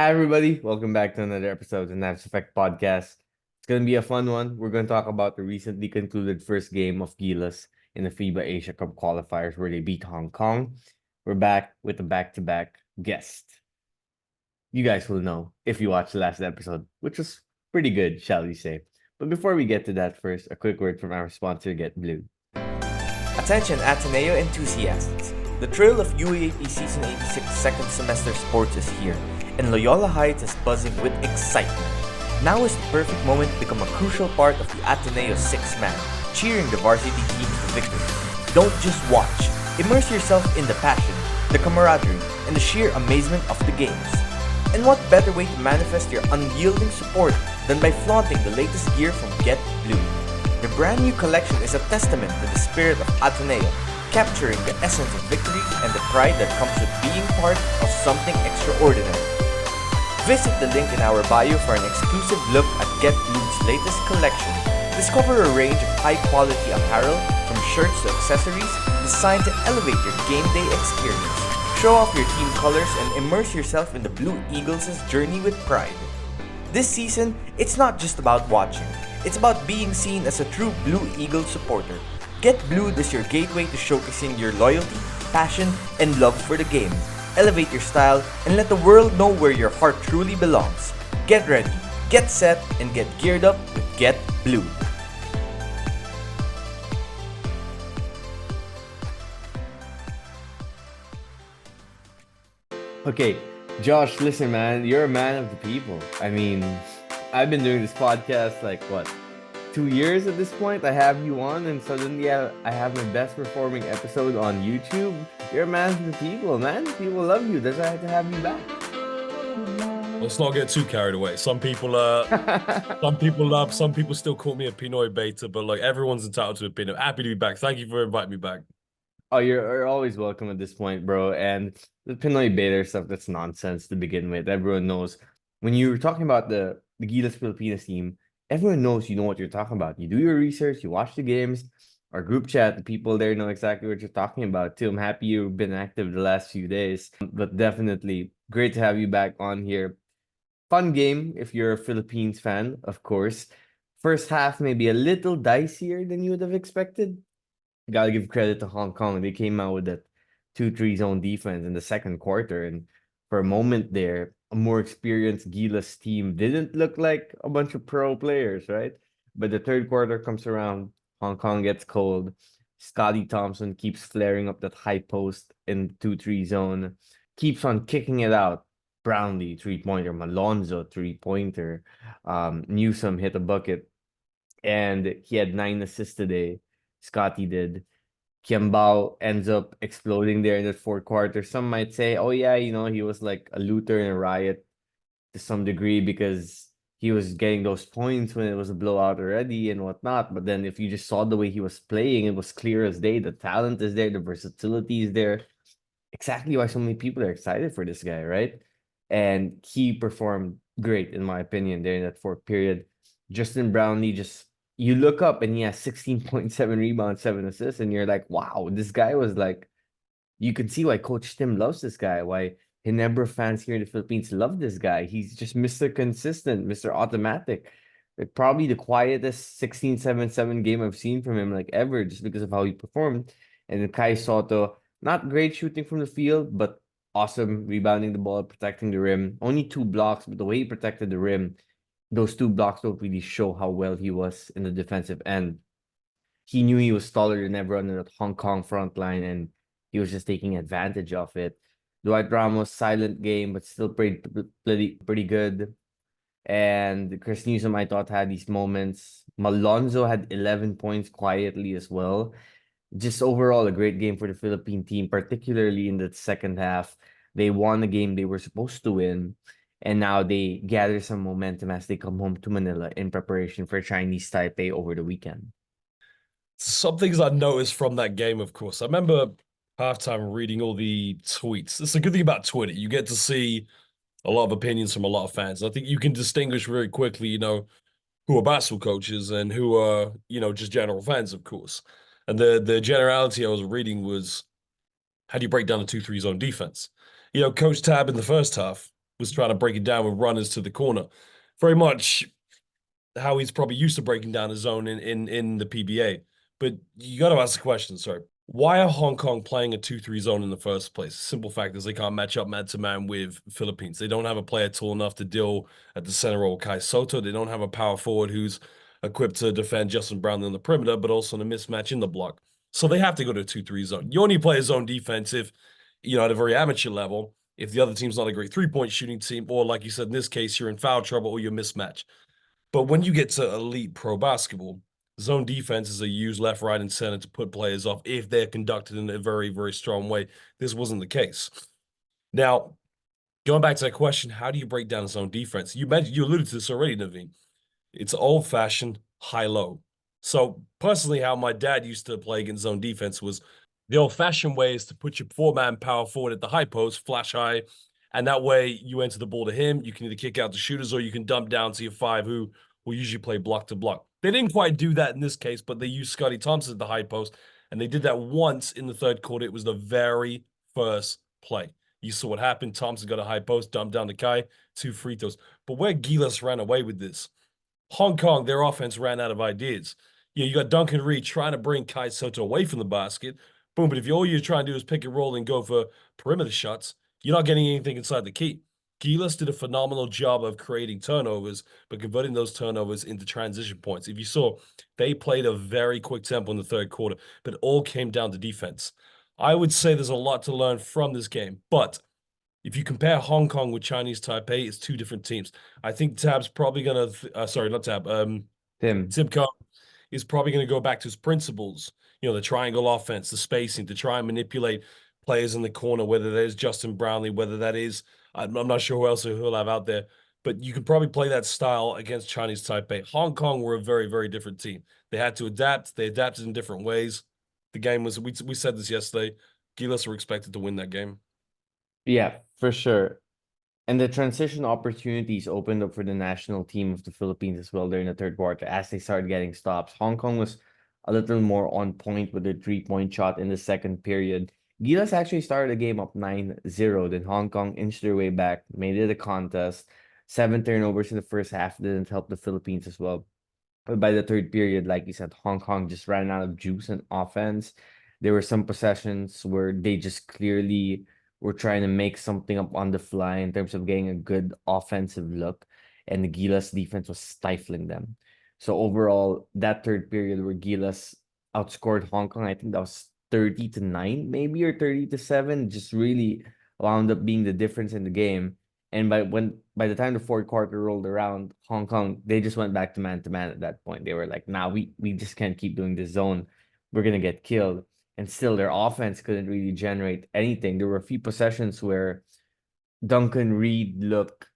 Hi, everybody. Welcome back to another episode of the Naps Effect podcast. It's going to be a fun one. We're going to talk about the recently concluded first game of Gilas in the FIBA Asia Cup qualifiers where they beat Hong Kong. We're back with a back-to-back guest. You guys will know if you watched the last episode, which was pretty good, shall we say. But before we get to that first, a quick word from our sponsor, Get Blue. Attention Ateneo enthusiasts! The thrill of UAAP Season 86 second semester sports is here, and Loyola Heights is buzzing with excitement. Now is the perfect moment to become a crucial part of the Ateneo six-man, cheering the varsity teams to victory. Don't just watch. Immerse yourself in the passion, the camaraderie, and the sheer amazement of the games. And what better way to manifest your unyielding support than by flaunting the latest gear from Get Blue? The brand new collection is a testament to the spirit of Ateneo, capturing the essence of victory and the pride that comes with being part of something extraordinary. Visit the link in our bio for an exclusive look at Get Blue's latest collection. Discover a range of high-quality apparel, from shirts to accessories, designed to elevate your game day experience. Show off your team colors and immerse yourself in the Blue Eagles' journey with pride. This season, it's not just about watching. It's about being seen as a true Blue Eagle supporter. Get Blued is your gateway to showcasing your loyalty, passion, and love for the game. Elevate your style and let the world know where your heart truly belongs. Get ready, get set, and get geared up with Get Blue. Okay, Josh, listen, man, you're a man of the people. I mean, I've been doing this podcast like what, 2 years at this point. I have you on, and suddenly I have my best performing episode on YouTube. You're a man of the people, man. People love you. That's why I had to have you back. Let's not get too carried away. Some people love, some people still call me a Pinoy beta, but like everyone's entitled to an opinion. Happy to be back. Thank you for inviting me back. Oh, you're always welcome at this point, bro. And the Pinoy Bader stuff, that's nonsense to begin with. Everyone knows when you're talking about the Gilas-Pilipinas team, everyone knows you know what you're talking about. You do your research, you watch the games, our group chat, the people there know exactly what you're talking about too. I'm happy you've been active the last few days, but definitely great to have you back on here. Fun game if you're a Philippines fan, of course. First half maybe a little dicier than you would have expected. Gotta give credit to Hong Kong. They came out with that 2-3 zone defense in the second quarter. And for a moment there, a more experienced Gilas team didn't look like a bunch of pro players, right? But the third quarter comes around, Hong Kong gets cold. Scottie Thompson keeps flaring up that high post in 2-3 zone, keeps on kicking it out. Brownlee, 3-pointer, Malonzo, 3-pointer. Newsome hit a bucket, and he had 9 assists today. Scottie did. Quiambao ends up exploding there in the fourth quarter. Some might say, oh yeah, he was like a looter in a riot to some degree because he was getting those points when it was a blowout already and whatnot. But then if you just saw the way he was playing, it was clear as day. The talent is there, the versatility is there. Exactly why so many people are excited for this guy, right? And he performed great, in my opinion, there in that fourth period. Justin Brownlee just, you look up and he has 16.7 rebounds, 7 assists, and you're like, wow, this guy was like, you could see why Coach Tim loves this guy, why Hinebra fans here in the Philippines love this guy. He's just Mr. Consistent, Mr. Automatic. Like probably the quietest 16-7-7 game I've seen from him like ever, just because of how he performed. And then Kai Soto, not great shooting from the field, but awesome rebounding the ball, protecting the rim. Only 2 blocks, but the way he protected the rim, those 2 blocks don't really show how well he was in the defensive end. He knew he was taller than everyone in the Hong Kong front line, and he was just taking advantage of it. Dwight Ramos, silent game, but still pretty good. And Chris Newsome, I thought, had these moments. Malonzo had 11 points quietly as well. Just overall, a great game for the Philippine team, particularly in the second half. They won the game they were supposed to win, and now they gather some momentum as they come home to Manila in preparation for Chinese Taipei over the weekend. Some things I noticed from that game, of course. I remember halftime reading all the tweets. It's a good thing about Twitter. You get to see a lot of opinions from a lot of fans. I think you can distinguish very quickly, who are basketball coaches and who are, just general fans, of course. And the generality I was reading was, how do you break down a 2-3 zone defense? Coach Tab in the first half, was trying to break it down with runners to the corner. Very much how he's probably used to breaking down his zone in the PBA. But you got to ask the question, sorry. Why are Hong Kong playing a 2-3 zone in the first place? Simple fact is they can't match up man-to-man with Philippines. They don't have a player tall enough to deal at the center role with Kai Soto. They don't have a power forward who's equipped to defend Justin Brownlee on the perimeter, but also in a mismatch in the block. So they have to go to a 2-3 zone. You only play a zone defense if, at a very amateur level, if the other team's not a great three-point shooting team, or like you said, in this case, you're in foul trouble or you're mismatched. But when you get to elite pro basketball, zone defenses are used left, right, and center to put players off if they're conducted in a very, very strong way. This wasn't the case. Now, going back to that question, how do you break down a zone defense? You alluded to this already, Naveen. It's old-fashioned high-low. So personally, how my dad used to play against zone defense was the old-fashioned way is to put your four-man power forward at the high post, flash high, and that way you enter the ball to him. You can either kick out the shooters or you can dump down to your five who will usually play block to block. They didn't quite do that in this case, but they used Scottie Thompson at the high post, and they did that once in the third quarter. It was the very first play. You saw what happened. Thompson got a high post, dumped down to Kai, 2 free throws. But where Gilas ran away with this, Hong Kong, their offense ran out of ideas. You got Duncan Reed trying to bring Kai Soto away from the basket. Boom, but if all you're trying to do is pick and roll and go for perimeter shots, you're not getting anything inside the key. Gilas did a phenomenal job of creating turnovers, but converting those turnovers into transition points. If you saw, they played a very quick tempo in the third quarter, but it all came down to defense. I would say there's a lot to learn from this game, but if you compare Hong Kong with Chinese Taipei, it's two different teams. I think Tab's probably going to, sorry, not Tab, Tim Cohn is probably going to go back to his principles, the triangle offense, the spacing, to try and manipulate players in the corner, whether that is Justin Brownlee, whether that is, I'm not sure who else he'll have out there, but you can probably play that style against Chinese Taipei. Hong Kong were a very, very different team. They had to adapt. They adapted in different ways. The game was, we said this yesterday, Gilas were expected to win that game. Yeah, for sure. And the transition opportunities opened up for the national team of the Philippines as well during the third quarter as they started getting stops. Hong Kong was a little more on point with their 3-point shot in the second period. Gilas actually started the game up 9-0. Then Hong Kong inched their way back, made it a contest. 7 turnovers in the first half didn't help the Philippines as well. But by the third period, like you said, Hong Kong just ran out of juice and offense. There were some possessions where they just clearly were trying to make something up on the fly in terms of getting a good offensive look, and the Gilas defense was stifling them. So overall, that third period where Gilas outscored Hong Kong, I think that was 30-9, maybe, or 30-7, just really wound up being the difference in the game. And by the time the fourth quarter rolled around, Hong Kong, they just went back to man at that point. They were like, nah, we just can't keep doing this zone. We're gonna get killed. And still their offense couldn't really generate anything. There were a few possessions where Duncan Reed looked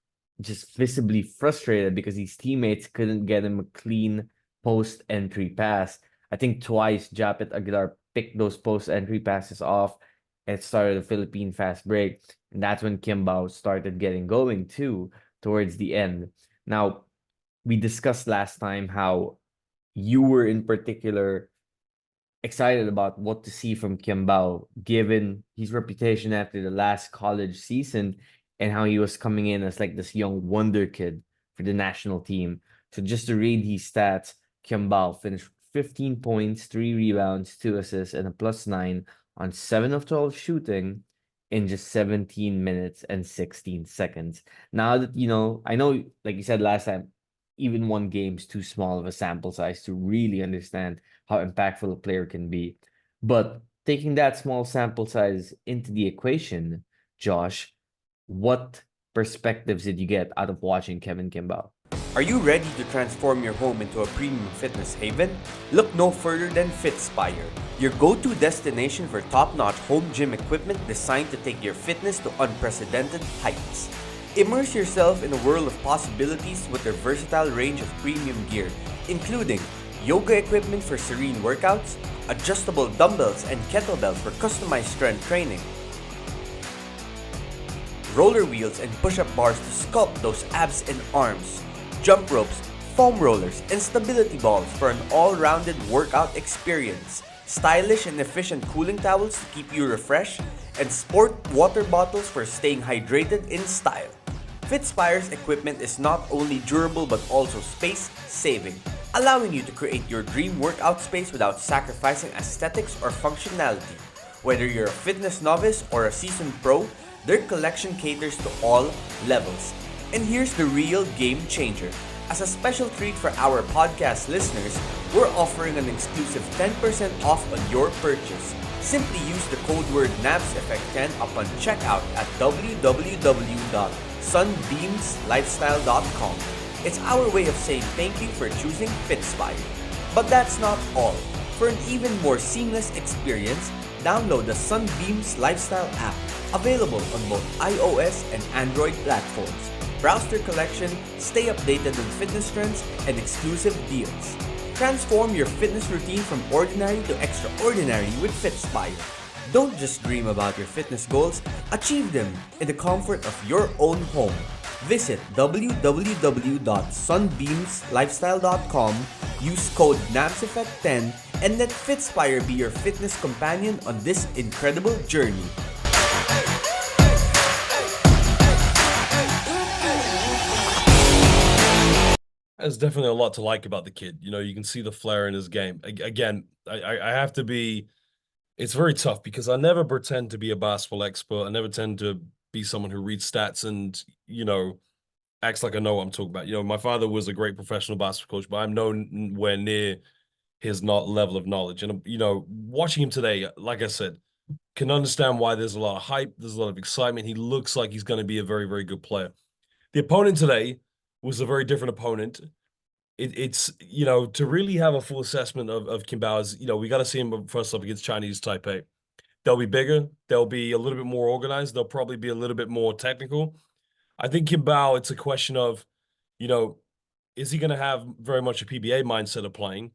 just visibly frustrated because his teammates couldn't get him a clean post entry pass. I think twice Japet Aguilar picked those post entry passes off and started a Philippine fast break. And that's when Quiambao started getting going too towards the end. Now, we discussed last time how you were in particular excited about what to see from Quiambao, given his reputation after the last college season and how he was coming in as like this young wonder kid for the national team. So just to read his stats, Quiambao finished 15 points, 3 rebounds, 2 assists, and a +9 on 7 of 12 shooting in just 17 minutes and 16 seconds. Now that, I know, like you said last time, even one game's too small of a sample size to really understand how impactful a player can be. But taking that small sample size into the equation, Josh, what perspectives did you get out of watching Kevin Quiambao? Are you ready to transform your home into a premium fitness haven? Look no further than FitSpire, your go-to destination for top-notch home gym equipment designed to take your fitness to unprecedented heights. Immerse yourself in a world of possibilities with their versatile range of premium gear, including yoga equipment for serene workouts, adjustable dumbbells and kettlebells for customized strength training, roller wheels and push-up bars to sculpt those abs and arms, jump ropes, foam rollers, and stability balls for an all-rounded workout experience, stylish and efficient cooling towels to keep you refreshed, and sport water bottles for staying hydrated in style. Fitspire's equipment is not only durable but also space-saving, allowing you to create your dream workout space without sacrificing aesthetics or functionality. Whether you're a fitness novice or a seasoned pro, their collection caters to all levels. And here's the real game changer. As a special treat for our podcast listeners, we're offering an exclusive 10% off on your purchase. Simply use the code word NABSEffect10 upon checkout at www.sunbeamslifestyle.com. It's our way of saying thank you for choosing Fitspire. But that's not all. For an even more seamless experience, download the Sunbeams Lifestyle app, available on both iOS and Android platforms. Browse their collection, stay updated on fitness trends and exclusive deals. Transform your fitness routine from ordinary to extraordinary with Fitspire. Don't just dream about your fitness goals, achieve them in the comfort of your own home. Visit www.sunbeamslifestyle.com, use code NABSEffect10, and let Fitspire be your fitness companion on this incredible journey. There's definitely a lot to like about the kid. You know, you can see the flair in his game. Again, I have to be, it's very tough because I never pretend to be a basketball expert. I never tend to be someone who reads stats and, you know, acts like I know what I'm talking about. You know, my father was a great professional basketball coach, but I'm nowhere near his level of knowledge. And, you know, watching him today, like I said, can understand why there's a lot of hype. There's a lot of excitement. He looks like he's going to be a very, very good player. The opponent today was a very different opponent. It's, you know, to really have a full assessment of Quiambao is, you know, we got to see him first up against Chinese Taipei. They'll be bigger. They'll be a little bit more organized. They'll probably be a little bit more technical. I think Quiambao, it's a question of, you know, is he going to have very much a PBA mindset of playing,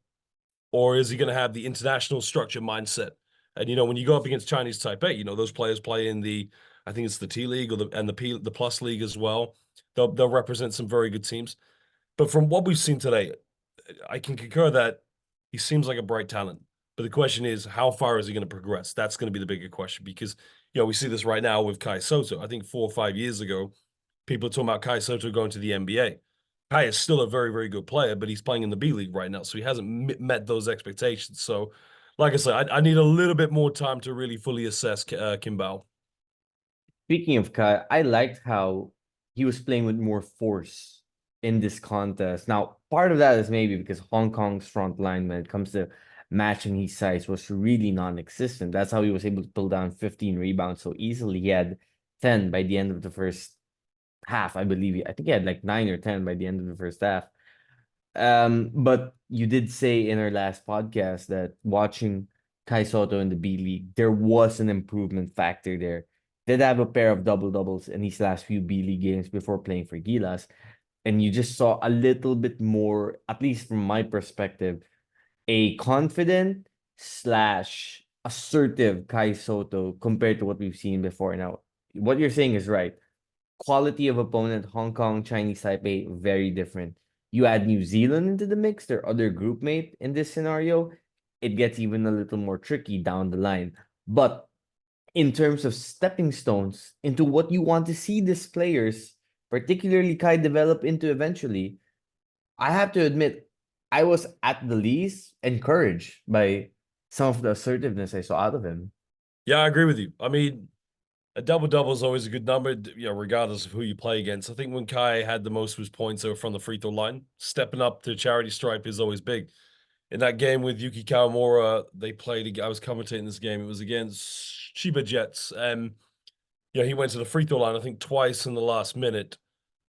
or is he going to have the international structure mindset? And, you know, when you go up against Chinese Taipei, you know, those players play in the, I think it's the T League or the Plus League as well. They'll represent some very good teams. But from what we've seen today, I can concur that he seems like a bright talent. But the question is, how far is he going to progress? That's going to be the bigger question because, you know, we see this right now with Kai Soto. I think 4 or 5 years ago, people are talking about Kai Soto going to the NBA. Kai is still a very, very good player, but he's playing in the B League right now, so he hasn't met those expectations. So, like I said, I need a little bit more time to really fully assess Quiambao. Speaking of Kai, I liked how he was playing with more force in this contest. Now, part of that is maybe because Hong Kong's front line, when it comes to matching his size, was really non-existent. That's how he was able to pull down 15 rebounds so easily. He had 10 by the end of the first half, I believe. I think he had like 9 or 10 by the end of the first half. But you did say in our last podcast that watching Kai Soto in the B League, there was an improvement factor there. Did have a pair of double-doubles in these last few B League games before playing for Gilas. And you just saw a little bit more, at least from my perspective, a confident / assertive Kai Soto compared to what we've seen before. Now, what you're saying is right. Quality of opponent, Hong Kong, Chinese Taipei, very different. You add New Zealand into the mix, their other group mate in this scenario, it gets even a little more tricky down the line. But in terms of stepping stones into what you want to see these players, particularly Kai, develop into eventually, I have to admit, I was at the least encouraged by some of the assertiveness I saw out of him. Yeah, I agree with you. I mean, a double-double is always a good number, you know, regardless of who you play against. I think when Kai had the most of his points, they were from the free throw line. Stepping up to charity stripe is always big. In that game with Yuki Kawamura, they played, I was commentating this game, it was against Chiba Jets. You know, he went to the free throw line, I think, twice in the last minute.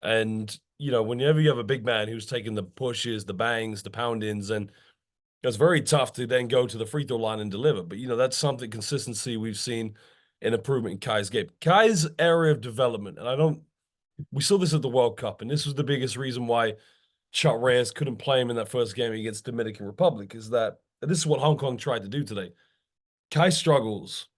And, you know, whenever you have a big man who's taking the pushes, the bangs, the poundings, and it's very tough to then go to the free throw line and deliver. But, you know, that's something, consistency we've seen in improvement in Kai's game. Kai's area of development, and we saw this at the World Cup, and this was the biggest reason why Chuck Reyes couldn't play him in that first game against Dominican Republic, is that, and this is what Hong Kong tried to do today. Kai struggles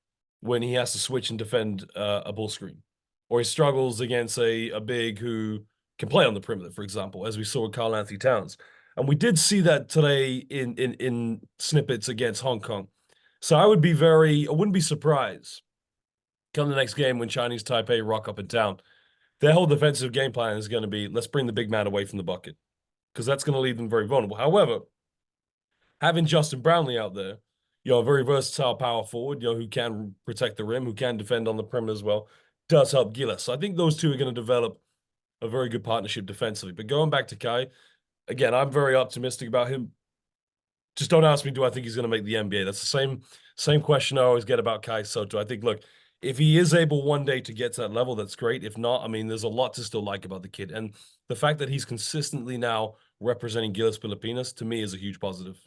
when he has to switch and defend a ball screen, or he struggles against a big who can play on the perimeter, for example, as we saw with Karl Anthony Towns. And we did see that today in snippets against Hong Kong. So I wouldn't be surprised come the next game when Chinese Taipei rock up and down their whole defensive game plan is going to be, let's bring the big man away from the bucket, because that's going to leave them very vulnerable. However, having Justin Brownlee out there, a very versatile power forward, who can protect the rim, who can defend on the perimeter as well, does help Gilas. So I think those two are going to develop a very good partnership defensively. But going back to Kai, again, I'm very optimistic about him. Just don't ask me, do I think he's going to make the NBA? That's the same question I always get about Kai Soto. I think, look, if he is able one day to get to that level, that's great. If not, I mean, there's a lot to still like about the kid. And the fact that he's consistently now representing Gilas-Pilipinas, to me, is a huge positive.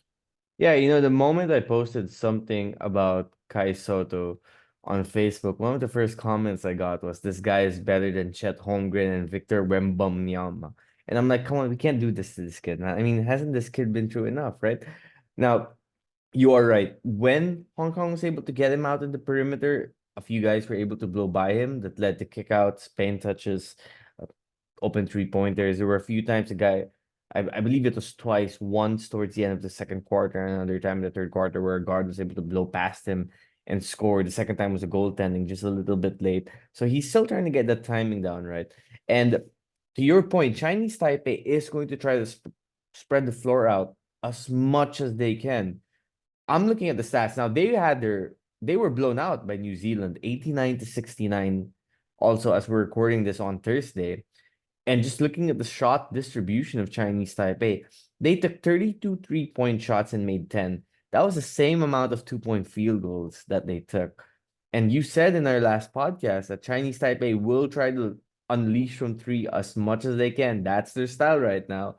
Yeah, the moment I posted something about Kai Soto on Facebook, one of the first comments I got was, "This guy is better than Chet Holmgren and Victor Wembanyama." And I'm like, come on, we can't do this to this kid. I mean, hasn't this kid been through enough, right? Now, you are right. When Hong Kong was able to get him out in the perimeter, a few guys were able to blow by him that led to kickouts, paint touches, open three-pointers. There were a few times a guy, I believe it was twice, once towards the end of the second quarter, and another time in the third quarter, where a guard was able to blow past him and score. The second time was a goaltending, just a little bit late. So he's still trying to get that timing down, right? And to your point, Chinese Taipei is going to try to spread the floor out as much as they can. I'm looking at the stats now. They were blown out by New Zealand, 89-69. Also, as we're recording this on Thursday, and just looking at the shot distribution of Chinese Taipei, they took 32 3-point shots and made 10. That was the same amount of 2-point field goals that they took. And you said in our last podcast that Chinese Taipei will try to unleash from three as much as they can. That's their style right now.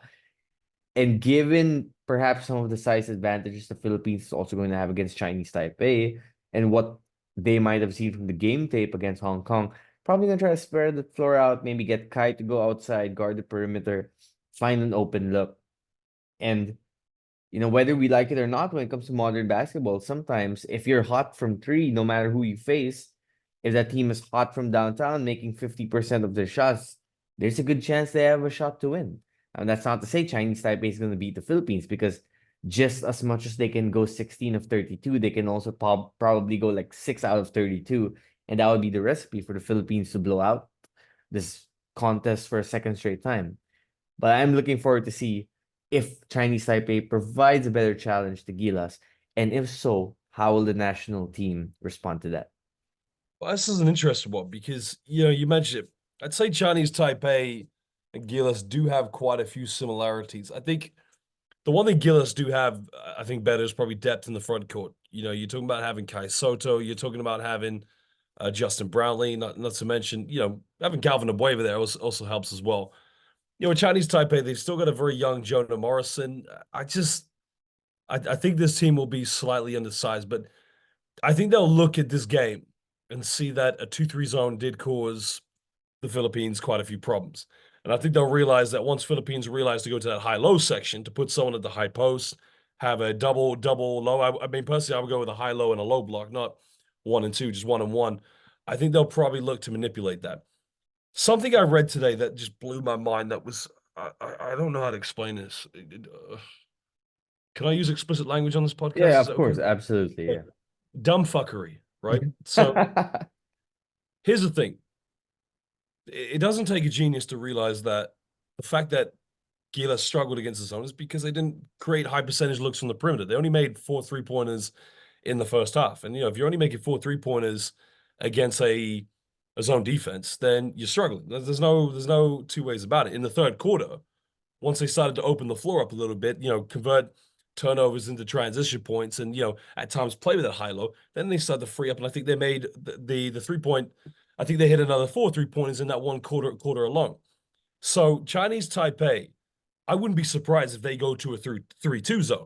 And given perhaps some of the size advantages the Philippines is also going to have against Chinese Taipei, and what they might have seen from the game tape against Hong Kong, probably going to try to spread the floor out, maybe get Kai to go outside, guard the perimeter, find an open look. And, whether we like it or not, when it comes to modern basketball, sometimes if you're hot from three, no matter who you face, if that team is hot from downtown, making 50% of their shots, there's a good chance they have a shot to win. And that's not to say Chinese Taipei is going to beat the Philippines, because just as much as they can go 16 of 32, they can also probably go like 6 out of 32. And that would be the recipe for the Philippines to blow out this contest for a second straight time. But I'm looking forward to see if Chinese Taipei provides a better challenge to Gilas. And if so, how will the national team respond to that? Well, this is an interesting one because, you mentioned it. I'd say Chinese Taipei and Gilas do have quite a few similarities. I think the one thing Gilas do have, I think, better is probably depth in the front court. You're talking about having Kai Soto. You're talking about having Justin Brownlee, not to mention, having Calvin Abueva there also helps as well. With Chinese Taipei, they've still got a very young Jonah Morrison. I think this team will be slightly undersized, but I think they'll look at this game and see that a 2-3 zone did cause the Philippines quite a few problems. And I think they'll realize that once Philippines realize to go to that high-low section, to put someone at the high post, have a double low. I mean, personally, I would go with a high-low and a low block, not 1 and 2, just 1 and 1. I think they'll probably look to manipulate that. Something I read today that just blew my mind, that was, I don't know how to explain this. Can I use explicit language on this podcast? Yeah, of course. Okay? Absolutely, yeah. Dumb fuckery, right? So here's the thing. It doesn't take a genius to realize that the fact that Gilas struggled against the zone is because they didn't create high percentage looks from the perimeter. They only made 4 3-pointers in the first half. And, if you're only making 4 3-pointers against a zone defense, then you're struggling. There's no two ways about it. In the third quarter, once they started to open the floor up a little bit, convert turnovers into transition points and, at times play with that high-low, then they started to free up. And I think they made the 3-point, I think they hit another 4 3-pointers in that one quarter alone. So Chinese Taipei, I wouldn't be surprised if they go to a 3-2 zone.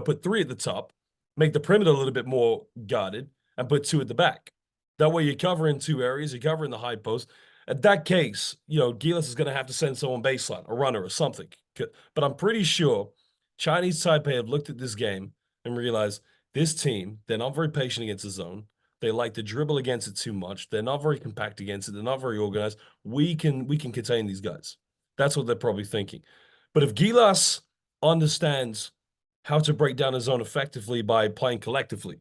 Put 3 at the top, make the perimeter a little bit more guarded, and put 2 at the back. That way you're covering 2 areas, you're covering the high post. At that case, Gilas is going to have to send someone baseline, a runner or something. But I'm pretty sure Chinese Taipei have looked at this game and realized this team, they're not very patient against the zone. They like to dribble against it too much. They're not very compact against it. They're not very organized. We can contain these guys. That's what they're probably thinking. But if Gilas understands how to break down a zone effectively by playing collectively,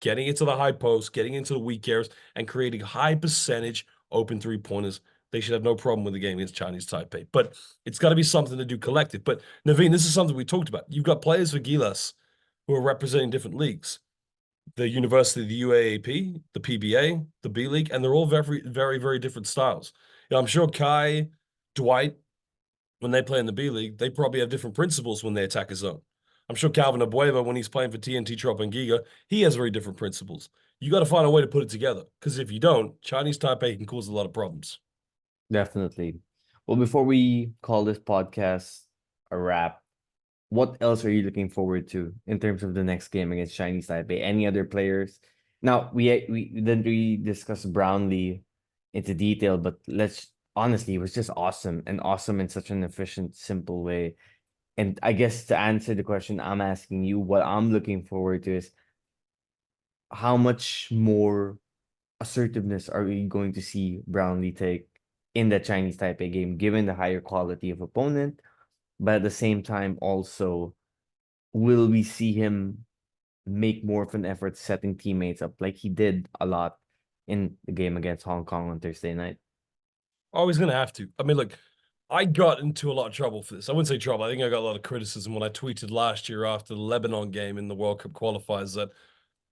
getting into the high post, getting into the weak areas, and creating high percentage open 3-pointers, they should have no problem with the game against Chinese Taipei. But it's got to be something to do collective. But Naveen, this is something we talked about. You've got players for Gilas who are representing different leagues. The University, the UAAP, the PBA, the B League, and they're all very, very, very different styles. I'm sure Kai, Dwight, when they play in the B League, they probably have different principles when they attack a zone. I'm sure Calvin Abueva, when he's playing for TNT Trop and Giga, he has very different principles. You got to find a way to put it together, because if you don't, Chinese Taipei can cause a lot of problems. Definitely. Well, before we call this podcast a wrap, what else are you looking forward to in terms of the next game against Chinese Taipei? Any other players? Now, we didn't really discuss Brownlee into detail, but honestly, it was just awesome, and awesome in such an efficient, simple way. And I guess to answer the question I'm asking you, what I'm looking forward to is how much more assertiveness are we going to see Brownlee take in the Chinese Taipei game, given the higher quality of opponent, but at the same time, also, will we see him make more of an effort setting teammates up like he did a lot in the game against Hong Kong on Thursday night? Oh, he's going to have to. I mean, look, I got into a lot of trouble for this. I wouldn't say trouble. I think I got a lot of criticism when I tweeted last year after the Lebanon game in the World Cup qualifiers that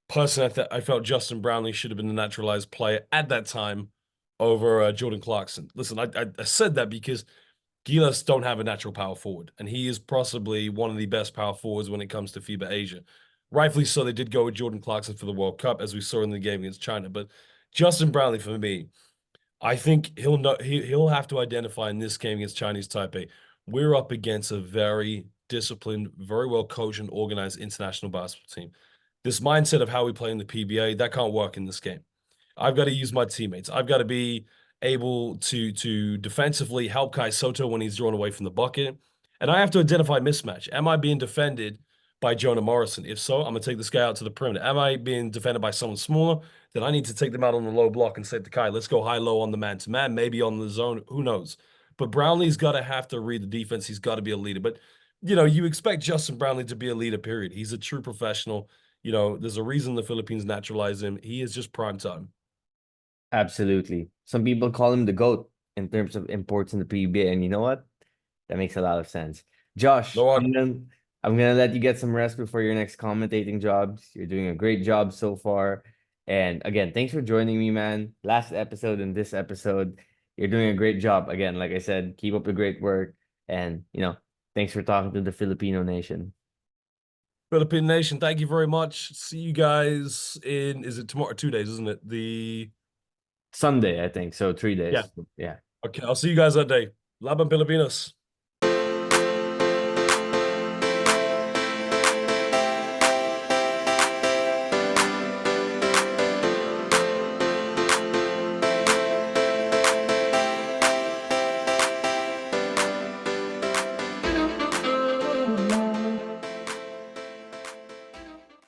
personally I felt Justin Brownlee should have been the naturalized player at that time over Jordan Clarkson. Listen, I said that because Gilas don't have a natural power forward, and he is possibly one of the best power forwards when it comes to FIBA Asia. Rightfully so, they did go with Jordan Clarkson for the World Cup, as we saw in the game against China. But Justin Brownlee, for me, I think he'll have to identify in this game against Chinese Taipei. We're up against a very disciplined, very well coached and organized international basketball team. This mindset of how we play in the PBA, that can't work in this game. I've got to use my teammates. I've got to be able to defensively help Kai Soto when he's drawn away from the bucket. And I have to identify mismatch. Am I being defended by Jonah Morrison? If so, I'm going to take this guy out to the perimeter. Am I being defended by someone smaller? Then I need to take them out on the low block and say to Kai, let's go high-low on the man-to-man, maybe on the zone. Who knows? But Brownlee's got to have to read the defense. He's got to be a leader. But, you expect Justin Brownlee to be a leader, period. He's a true professional. There's a reason the Philippines naturalized him. He is just prime time. Absolutely. Some people call him the GOAT in terms of imports in the PBA, and you know what? That makes a lot of sense. Josh, No, I'm gonna let you get some rest before your next commentating jobs. You're doing a great job so far. And again, thanks for joining me, man. Last episode and this episode, you're doing a great job. Again, like I said, keep up the great work. And thanks for talking to the Filipino nation. Philippine Nation, thank you very much. See you guys is it tomorrow? 2 days, isn't it? The Sunday, I think. So 3 days. Yeah. Yeah. Okay, I'll see you guys that day. Laban Pilipinas.